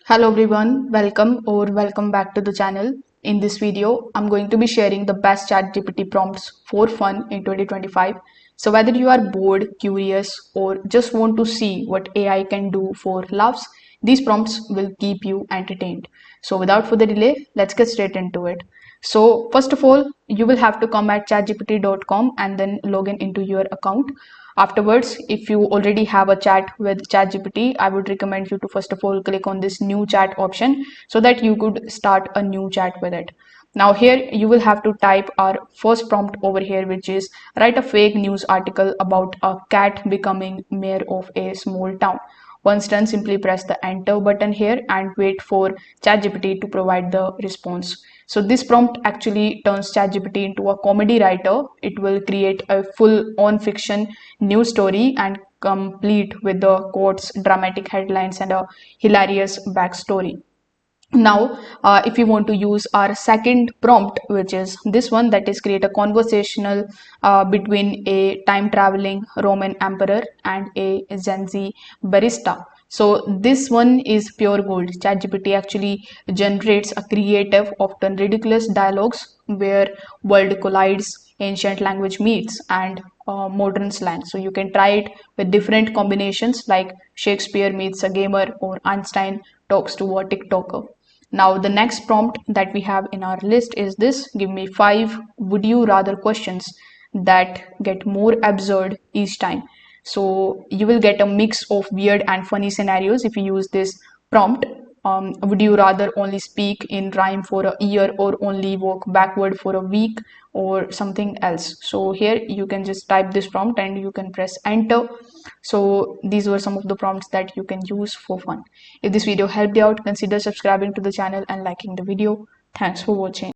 Hello everyone, welcome back to the channel. In this video, I'm going to be sharing the best ChatGPT prompts for fun in 2025. So whether you are bored, curious, or just want to see what AI can do for laughs, these prompts will keep you entertained. So without further delay, let's get straight into it. So first of all, you will have to come at chatgpt.com and then log in into your account. Afterwards, if you already have a chat with ChatGPT, I would recommend you to first of all click on this new chat option so that you could start a new chat with it. Now here you will have to type our first prompt over here, which is write a fake news article about a cat becoming mayor of a small town. Once done, simply press the enter button here and wait for ChatGPT to provide the response. So this prompt actually turns ChatGPT into a comedy writer. It will create a full on fiction news story and complete with the quotes, dramatic headlines, and a hilarious backstory. Now if you want to use our second prompt, which is this one, that is create a conversational between a time traveling Roman emperor and a Gen Z barista. So this one is pure gold. ChatGPT actually generates a creative, often ridiculous dialogues where world collides, ancient language meets, and modern slang. So you can try it with different combinations like Shakespeare meets a gamer or Einstein talks to a TikToker. Now, the next prompt that we have in our list is this: give me five would you rather questions that get more absurd each time. So, you will get a mix of weird and funny scenarios if you use this prompt. Would you rather only speak in rhyme for a year or only walk backward for a week or something else? So, here you can just type this prompt and you can press enter. So these were some of the prompts that you can use for fun. If this video helped you out, consider subscribing to the channel and liking the video. Thanks for watching.